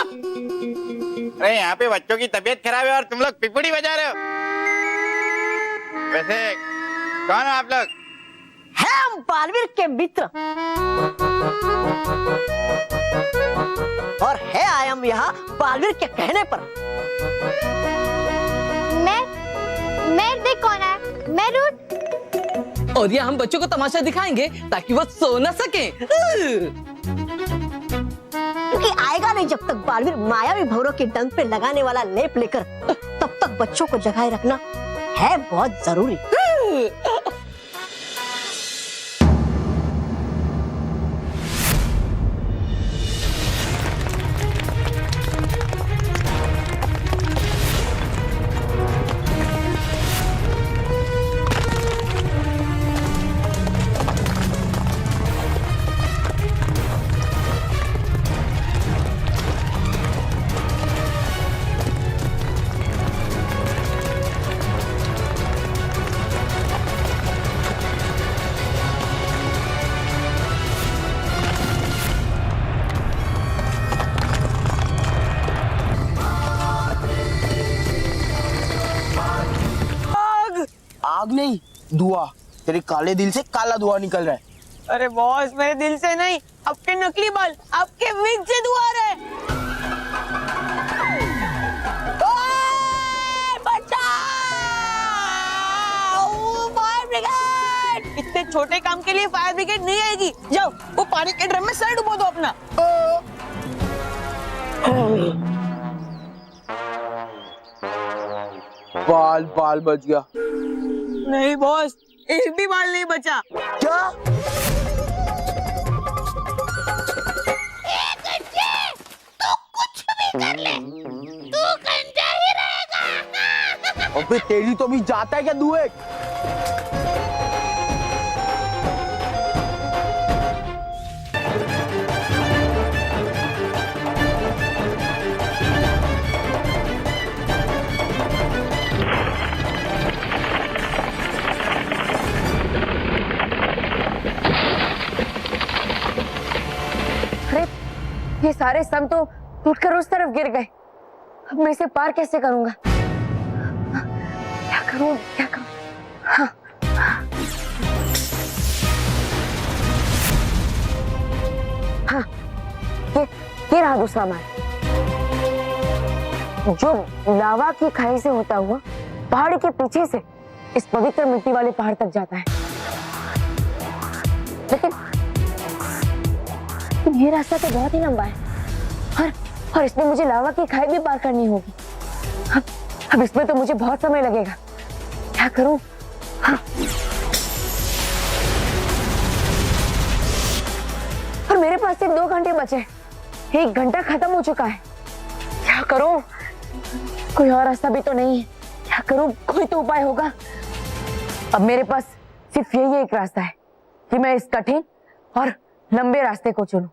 अरे यहाँ पे बच्चों की तबीयत खराब है और तुम लोग पिपड़ी बजा रहे हो। वैसे कौन हो आप लोग? है हम बालवीर के मित्र और है आए हम यहाँ बालवीर के कहने पर। मैं देख कौन है? मैं रूट। और ये हम बच्चों को तमाशा दिखाएंगे ताकि वो सो न सके। क्योंकि आएगा नहीं जब तक बालवीर मायावी भंवरों के डंक पे लगाने वाला लेप लेकर, तब तक बच्चों को जगाए रखना है बहुत जरूरी। आग नहीं, धुआं। तेरे काले दिल से काला धुआं निकल रहा है। अरे बॉस, मेरे दिल से नहीं, आपके नकली बाल, आपके विग से धुआं आ रहा है। बचाओ! Fire brigade! इतने छोटे काम के लिए फायर ब्रिगेड नहीं आएगी। जाओ, वो पानी के ड्रम में सर डुबो दो अपना। बाल बच गया। नहीं बॉस, एक भी बाल नहीं बचा। क्या? तो कुछ भी कर ले, तू गंजा ही रहेगा। अबे तेरी तो भी जाता है क्या धुएं? ये सारे स्तंभ तो टूटकर उस तरफ गिर गए। अब मैं इसे पार कैसे करूंगा? क्या करूं? हाँ। हाँ, ये रहा दूसरा मार्ग, जो लावा की खाई से होता हुआ पहाड़ी के पीछे से इस पवित्र मिट्टी वाले पहाड़ तक जाता है। लेकिन ये रास्ता तो बहुत ही लंबा है और इसमें मुझे लावा की खाई भी पार करनी होगी। अब इसमें तो मुझे बहुत समय लगेगा। क्या करूं? हाँ। और मेरे पास सिर्फ 2 घंटे बचे, 1 घंटा खत्म हो चुका है। क्या करूं? कोई और रास्ता भी तो नहीं है। क्या करूं? कोई तो उपाय होगा। अब मेरे पास सिर्फ यही एक रास्ता है कि मैं इस कठिन और लंबे रास्ते को चुनूं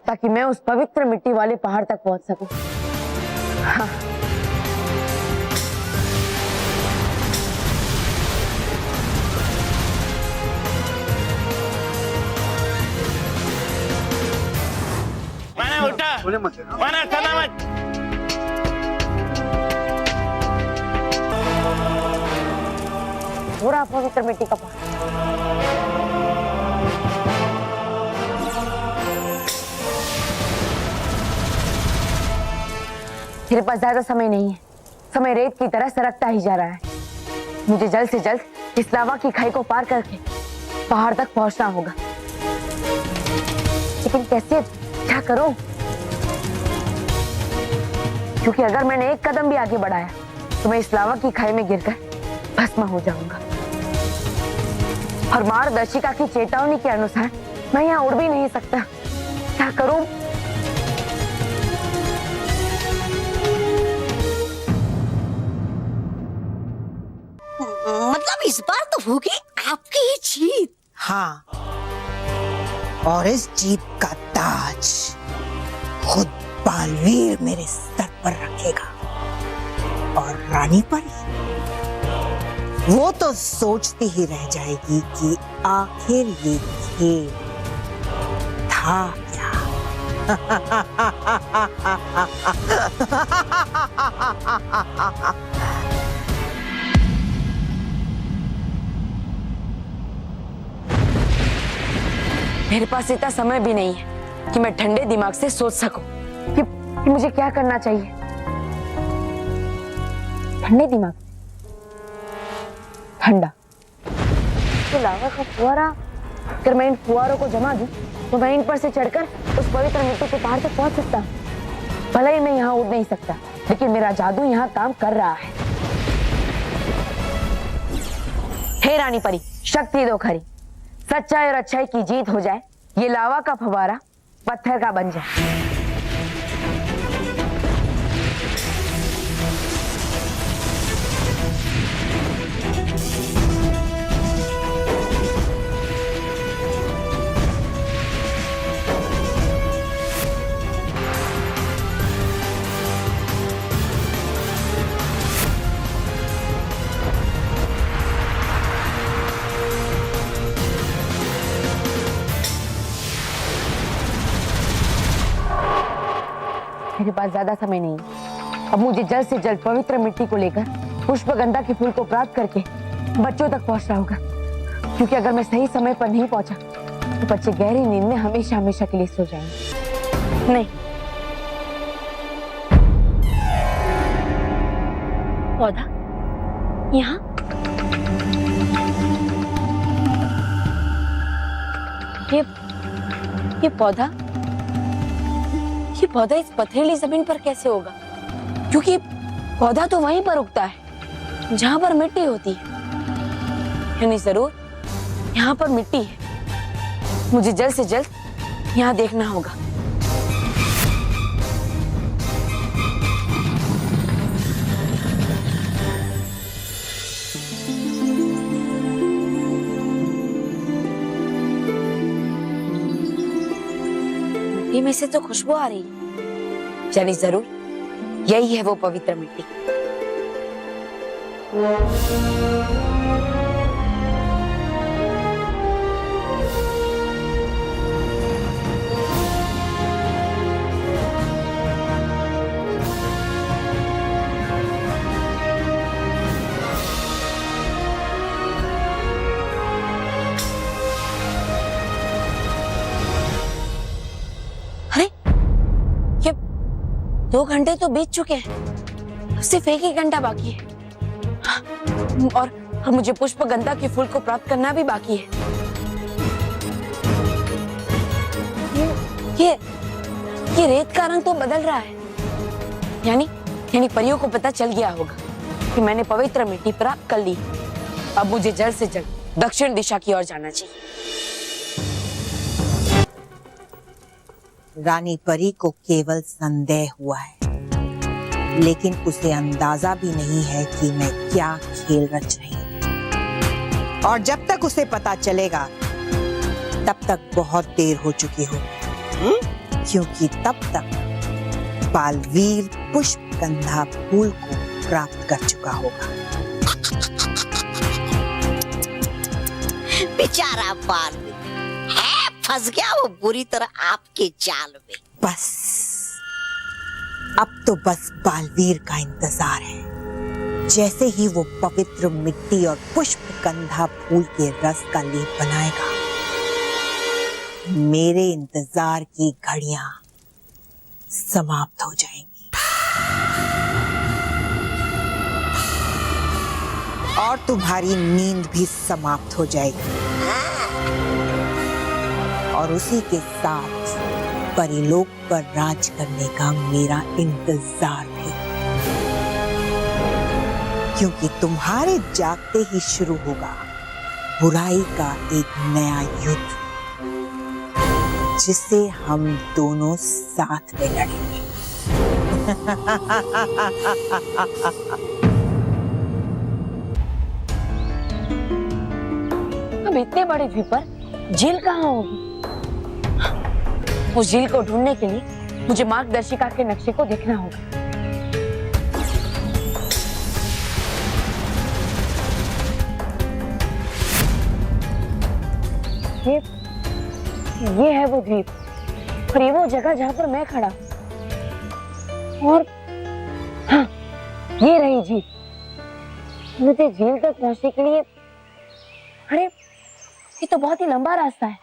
ताकि मैं उस पवित्र मिट्टी वाले पहाड़ तक पहुंच सकूं। हाँ। माना उठा, माना सना मत। पूरा पवित्र मिट्टी का पहाड़। मेरे पास ज्यादा समय नहीं है। समय रेत की तरह सरकता ही जा रहा है। मुझे जल्द से जल्द इस लावा की खाई को पार करके पहाड़ तक पहुंचना होगा। लेकिन कैसे? क्या करूं? क्योंकि अगर मैंने एक कदम भी आगे बढ़ाया तो मैं इस लावा की खाई में गिरकर भस्म हो जाऊंगा। और मार्गदर्शिका की चेतावनी के अनुसार मैं यहाँ उड़ भी नहीं सकता। क्या करूं? मतलब इस बार तो होगी आपकी ही जीत। हाँ, और इस जीत का ताज खुद बालवीर मेरे सर पर रखेगा। और रानी परी वो तो सोचती ही रह जाएगी कि आखिर ये खेल था क्या। मेरे पास इतना समय भी नहीं है कि मैं ठंडे दिमाग से सोच सकूं कि मुझे क्या करना चाहिए। ठंडे दिमाग, ठंडा तो लावा का फुहारा, अगर मैं इन फुहारों को जमा दूं तो मैं इन पर से चढ़कर उस पवित्र मिट्टी के पहाड़ तक पहुंच सकता हूं। भले ही मैं यहाँ उड़ नहीं सकता, लेकिन मेरा जादू यहाँ काम कर रहा है। हे रानी परी, शक्ति दो खरी, सच्चाई और अच्छाई की जीत हो जाए, ये लावा का फव्वारा पत्थर का बन जाए। मेरे पास ज्यादा समय नहीं है। अब मुझे जल्द से जल्द पवित्र मिट्टी को लेकर पुष्पगंधा के फूल को प्राप्त करके बच्चों तक पहुंचना होगा, क्योंक't अगर मैं सही समय पर नहीं पहुंचा तो बच्चे गहरी नींद में हमेशा हमेशा के लिए सो जाएंगे। नहीं, पौधा यहाँ, ये पौधा इस पथरीली जमीन पर कैसे होगा? क्योंकि पौधा तो वहीं पर उगता है जहां पर मिट्टी होती है, यानी जरूर यहाँ पर मिट्टी है। मुझे जल्द से जल्द यहाँ देखना होगा। मिट्टी में से तो खुशबू आ रही है, यानी जरूर यही है वो पवित्र मिट्टी। अरे, ये 2 घंटे तो बीत चुके हैं, सिर्फ 1 ही घंटा बाकी है। और मुझे पुष्पगंधा के फूल को प्राप्त करना भी बाकी है। ये रेत का रंग तो बदल रहा है, यानी परियों को पता चल गया होगा कि मैंने पवित्र मिट्टी प्राप्त कर ली। अब मुझे जल्द से जल्द दक्षिण दिशा की ओर जाना चाहिए। रानी परी को केवल संदेह हुआ है, लेकिन उसे अंदाजा भी नहीं है कि मैं क्या खेल रच रही हूँ। और जब तक उसे पता चलेगा तब तक बहुत देर हो चुकी होगी, क्योंकि तब तक बालवीर पुष्पगंधा फूल को प्राप्त कर चुका होगा। बेचारा बालवीर है, फंस गया वो बुरी तरह आपके जाल में। बस अब तो बस बालवीर का इंतजार है। जैसे ही वो पवित्र मिट्टी और पुष्पगंधा फूल के रस का लेप बनाएगा, मेरे इंतजार की घड़ियां समाप्त हो जाएंगी और तुम्हारी नींद भी समाप्त हो जाएगी, और उसी के साथ परिलोक पर राज करने का मेरा इंतजार भी, क्योंकि तुम्हारे जागते ही शुरू होगा बुराई का एक नया युद्ध, जिसे हम दोनों साथ में लड़ेंगे। अब इतने बड़े द्वीप पर झील कहाँ होगी? उस झील को ढूंढने के लिए मुझे मार्गदर्शिका के नक्शे को देखना होगा। ये है वो द्वीप, और ये वो जगह जहाँ पर मैं खड़ा, और हाँ, ये रही झील। मुझे झील तक पहुंचने के लिए, अरे ये तो बहुत ही लंबा रास्ता है,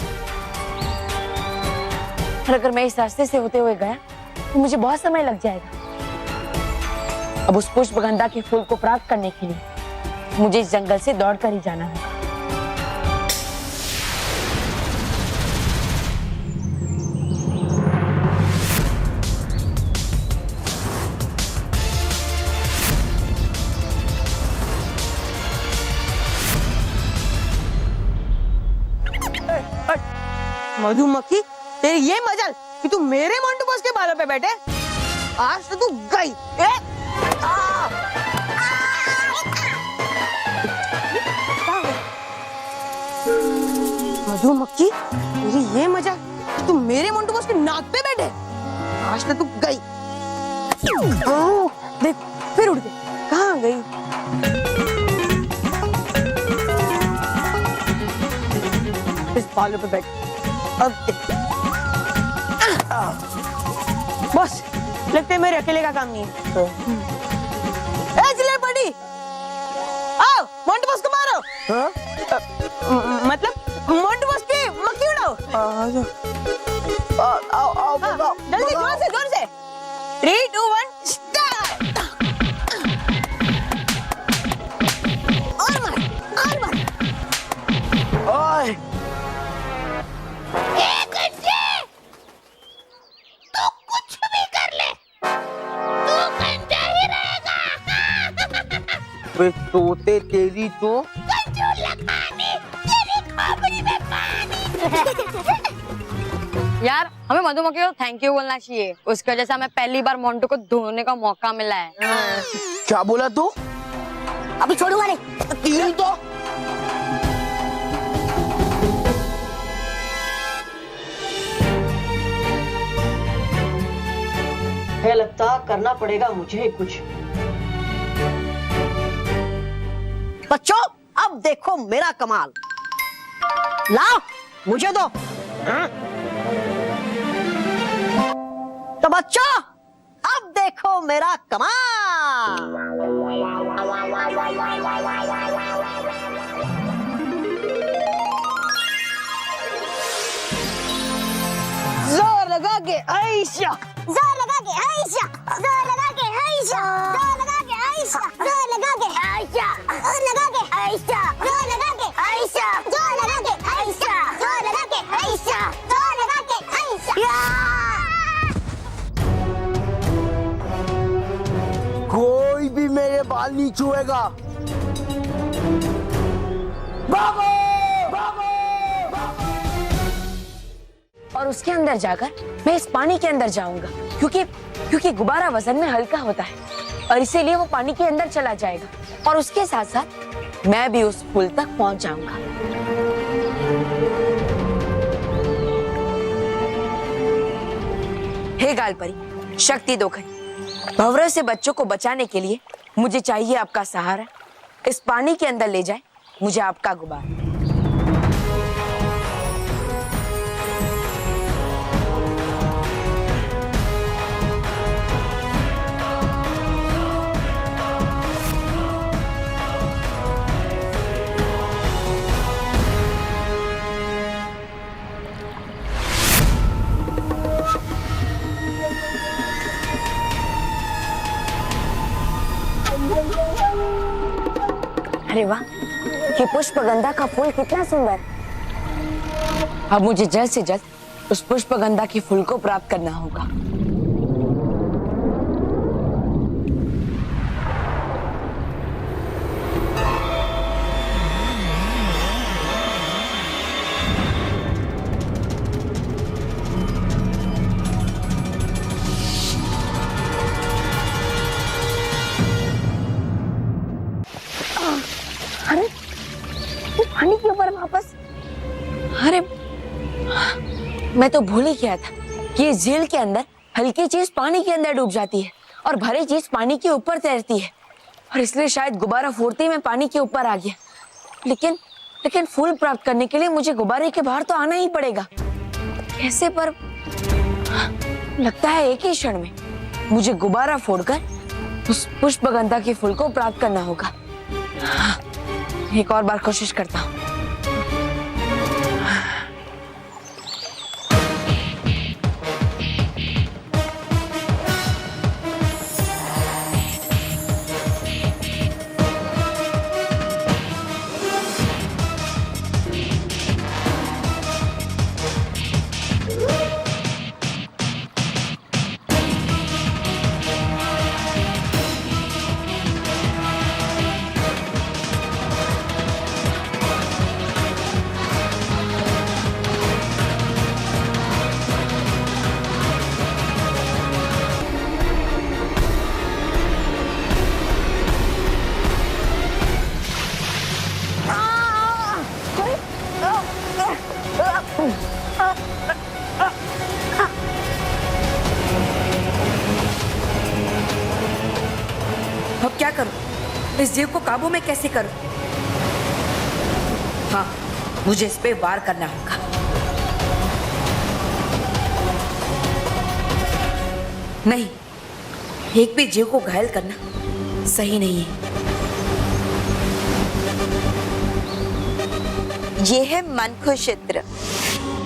और अगर मैं इस रास्ते से होते हुए गया तो मुझे बहुत समय लग जाएगा। अब उस पुष्पगंधा के फूल को प्राप्त करने के लिए मुझे इस जंगल से दौड़कर ही जाना होगा। मधुमक्खी, तेरी ये मजाल कि तू मेरे मोंटू बॉस के बालों पे बैठे। आज तो तू गई। मधुमक्खी, तेरी ये मजाल कि तू मेरे मोंटू बॉस के नाक पे बैठे। आज तो तू गई। देख, फिर उड़ गई। कहाँ गई? इस बालों पे बैठ। अब बस, लगता है मेरे अकेले का काम नहीं है। चिल्ले पड़ी, आओ मोंटू बॉस को मारो। मतलब मोंटू बॉस की मक्खी उड़ाओ। जल्दी, जोर से 3, 2, 1 स्टार्ट। और मार। ओए तोते तेरी तो यार, हमें मधुमक्खी को थैंक यू बोलना चाहिए। उसकी वजह से हमें पहली बार मोंटू को धोने का मौका मिला है। क्या बोला तू? अभी छोड़ूंगा नहीं। तीर तो है लगता करना पड़ेगा मुझे कुछ। बच्चों, अब देखो मेरा कमाल। लाओ, मुझे दो। तो बच्चों, अब देखो मेरा कमाल। जोर लगा के आयशा, जोर लगा के आयशा, जोर लगा के आयशा, जोर लगा के आयशा, जोर लगा के आयशा, जोर लगा के आयशा, जोर लगा के आयशा, जोर लगा के आयशा, जोर लगा के आयशा, जोर लगा के आयशा। कोई भी मेरे बाल नहीं छुएगा। बाबू! और उसके अंदर जाकर मैं इस पानी के अंदर जाऊंगा, क्योंकि गुब्बारा वजन में हल्का होता है और इसीलिए वो पानी के अंदर चला जाएगा और उसके साथ साथ मैं भी उस पुल तक पहुंच जाऊंगा। हे गालपरी, शक्ति दो खरी। भंवरे से बच्चों को बचाने के लिए मुझे चाहिए आपका सहारा। इस पानी के अंदर ले जाए मुझे आपका गुब्बारा। अरे वाह, ये पुष्पगंधा का फूल कितना सुंदर। अब मुझे जल्द से जल्द उस पुष्पगंधा के फूल को प्राप्त करना होगा। अरे पानी के ऊपर वापस। अरे मैं तो भूल ही गया था कि इस झील के अंदर हल्की चीज पानी के अंदर डूब जाती है और भारी चीज पानी के ऊपर तैरती है, और इसलिए शायद गुब्बारा फोड़ते ही मैं पानी के ऊपर आ गया। लेकिन फूल प्राप्त करने के लिए मुझे गुब्बारे के बाहर तो आना ही पड़ेगा। कैसे? पर लगता है एक ही क्षण में मुझे गुब्बारा फोड़कर उस पुष्पगंधा के फूल को प्राप्त करना होगा। हाँ, एक और बार कोशिश करता हूँ। अब क्या करूं? इस जीव को काबू में कैसे करूं? हाँ, मुझे इस पे वार करना होगा। नहीं, एक भी जीव को घायल करना सही नहीं है। ये है मन खुश इत्र।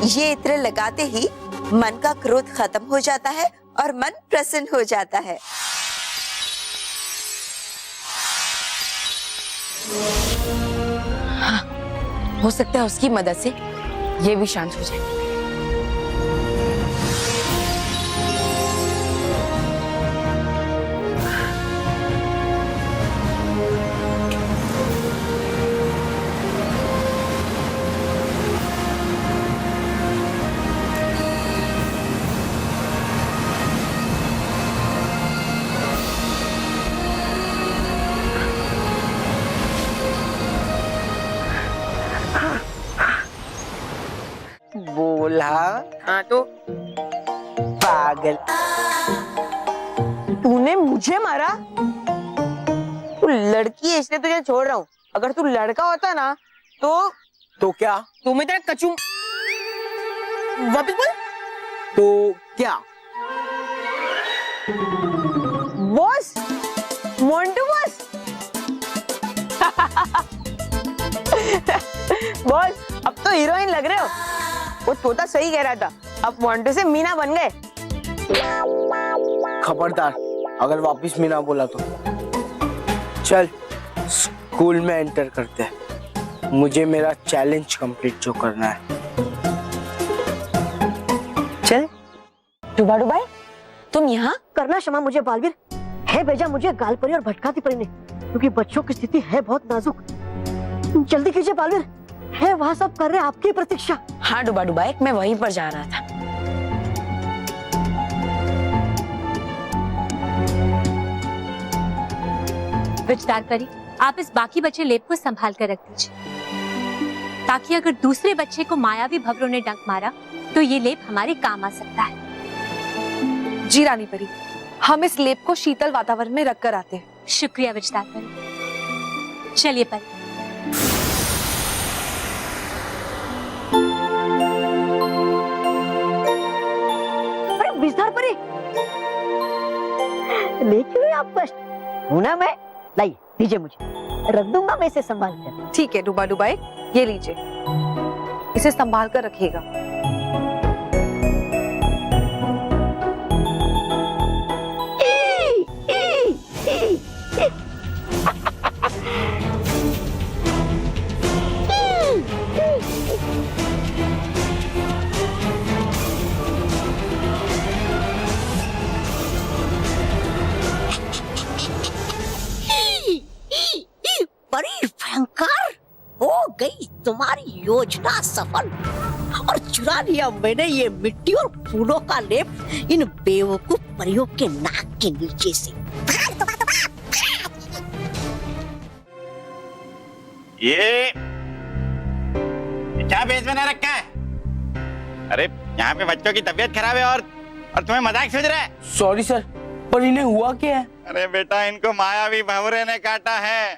ये इत्र लगाते ही मन का क्रोध खत्म हो जाता है और मन प्रसन्न हो जाता है। हाँ, हो सकता है उसकी मदद से ये भी शांत हो जाए। बोला हाँ तो पागल। तूने मुझे मारा? तू लड़की है इसलिए तुझे छोड़ रहा हूँ। अगर तू लड़का होता ना तो क्या? तो मैं तेरा कचू। वापस बोल। तो क्या? Boss, Montu boss. बॉस, अब तो हीरोइन लग रहे हो। वो तोता सही कह रहा था, अब मोंटू से मीना बन गए। खबरदार अगर वापस मीना बोला तो। चल स्कूल में एंटर करते हैं। मुझे मेरा चैलेंज कंप्लीट जो करना है। चल। डुबा डुबाई, तुम यहाँ? करना क्षमा मुझे बालवीर, है भेजा मुझे गालपरी और भटकाती परी ने, क्योंकि बच्चों की स्थिति है बहुत नाजुक। जल्दी कीजिए बालवीर, है वहाँ सब कर रहे आपकी प्रतीक्षा। हाँ डुबा डुबाई, मैं वहीं पर जा रहा था। विजदार परी, आप इस बाकी बचे लेप को संभाल कर रख दीजिए, ताकि अगर दूसरे बच्चे को मायावी भंवरों ने डंक मारा तो ये लेप हमारे काम आ सकता है। जी रानी परी, हम इस लेप को शीतल वातावरण में रख कर आते हैं। शुक्रिया विजदार परी। चलिए परी। विजदार परी, लेकिन आप कष्ट हूं ना मैं, लाइए दीजिए मुझे, रख दूंगा मैं इसे संभाल कर। ठीक है डुबा डुबाई, ये लीजिए, इसे संभाल कर रखिएगा। बड़ी भयंकर हो गई तुम्हारी योजना सफल, और चुरा लिया मैंने ये मिट्टी और फूलों का लेप इन बेवकूफ परियों के नाक के नीचे से। ये क्या बेच बना रखा है? अरे यहाँ पे बच्चों की तबीयत खराब है और तुम्हें मजाक सूझ रहा है? सॉरी सर, पर इन्हें हुआ क्या है? अरे बेटा, इनको मायावी भंवरे ने काटा है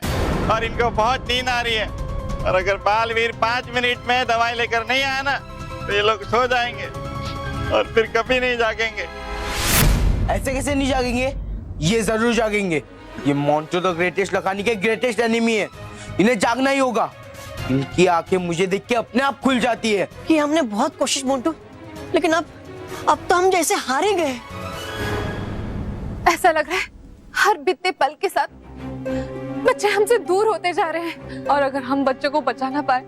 और इनको बहुत नींद आ रही है, और अगर बालवीर 5 मिनट में दवाई लेकर नहीं आया ना तो ये लोग सो जाएंगे और फिर कभी नहीं जागेंगे। ऐसे कैसे नहीं जागेंगे? ये जरूर जागेंगे। ये मोंटू द ग्रेटेस्ट लखानी के ग्रेटेस्ट एनिमी है, इन्हें जागना ही होगा। इनकी आंखें मुझे देख के अपने आप खुल जाती है। कि हमने बहुत कोशिश मोंटू, लेकिन अब तो हम जैसे हार ही गए। ऐसा लग रहा है हर बीतते पल के साथ बच्चे हमसे दूर होते जा रहे हैं, और अगर हम बच्चों को बचा ना पाए,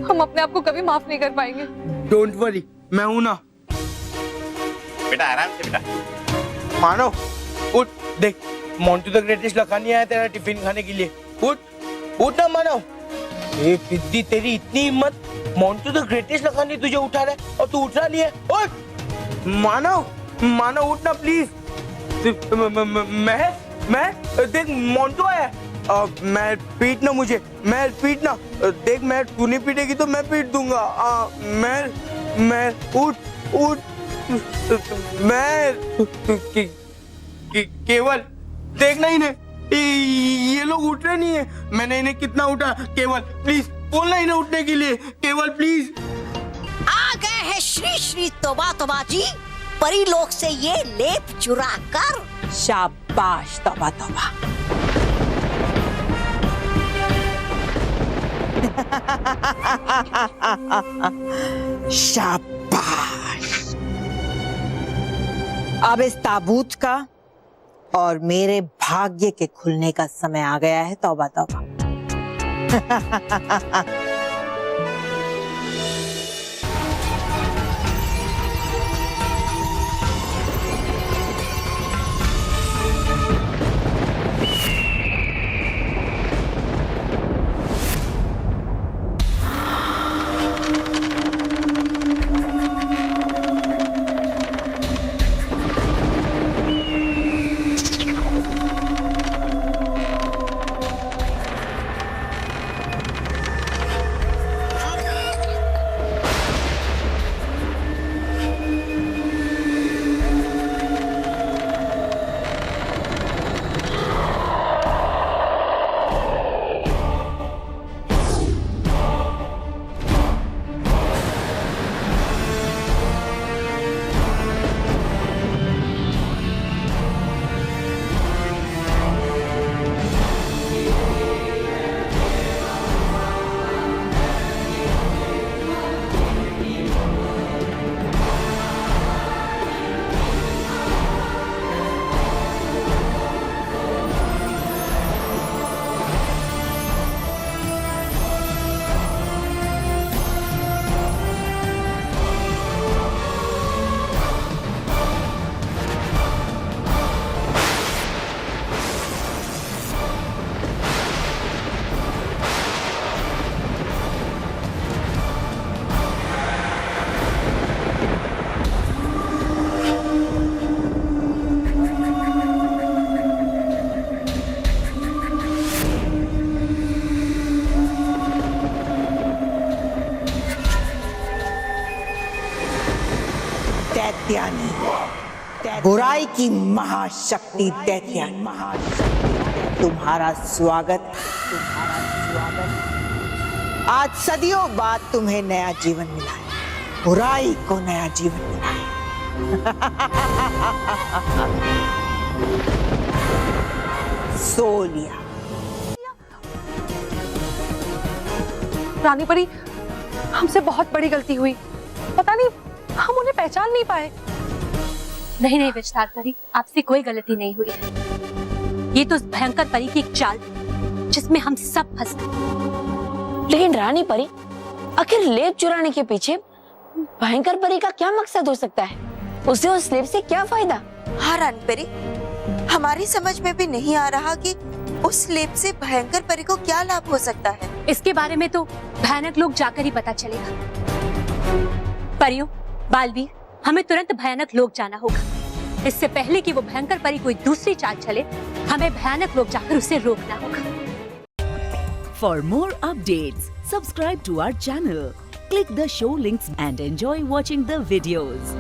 हम अपने आप को कभी माफ नहीं कर पाएंगे। डोंट वरी, मैं हूं ना। बेटा आराम से बेटा। मानो, उठ, देख मोंटू द ग्रेटेस्ट लखानी आया तेरा टिफिन खाने के लिए। उठ ना मानो। ए पिद्दी, तेरी इतनी हिम्मत, मोंटू द ग्रेटेस्ट लखानी तुझे उठा रहा है और तू उठ रहा नहीं है। उठ मानो, उठ ना प्लीज। मैं देख मोंटू आया। मैं पीटना, मुझे मैं पीटना। देख मैं, तू नहीं पीटेगी तो मैं पीट दूंगा। मैं उठ मैं केवल देखना इन्हें, ये लोग उठ रहे नहीं है। मैंने इन्हें कितना उठा। केवल प्लीज बोलना इन्हें उठने के लिए, केवल प्लीज। आ गए हैं श्री श्री तोबा जी, परी लोक से ये लेप चुरा कर। शाबाश तौबा तौबा। शाबाश। अब इस ताबूत का और मेरे भाग्य के खुलने का समय आ गया है। तौबा तौबा। दैत्यानी, बुराई की महाशक्ति दैत्यानी, तुम्हारा स्वागत। आज सदियों बाद तुम्हें नया जीवन मिला है, बुराई को नया जीवन मिला है। सो लिया। रानी परी, हमसे बहुत बड़ी गलती हुई। पता नहीं हम उन्हें पहचान नहीं पाए। नहीं विस्तार परी, आपसे कोई गलती नहीं हुई है। ये तो उस भयंकर परी की एक चाल जिसमें हम सब फंस गए। लेकिन रानी परी, आखिर लेप चुराने के पीछे भयंकर परी का क्या मकसद हो सकता है? उसे उस लेप से क्या फायदा? हाँ रानी परी, हमारी समझ में भी नहीं आ रहा कि उस लेप से भयंकर परी को क्या लाभ हो सकता है। इसके बारे में तो भयानक लोग जाकर ही पता चलेगा। परियों, बालवीर, हमें तुरंत भयानक लोग जाना होगा। इससे पहले कि वो भयंकर परी कोई दूसरी चाल चले, हमें भयानक लोग जाकर उसे रोकना होगा। For more updates, subscribe to our channel, click the show links and enjoy watching the videos.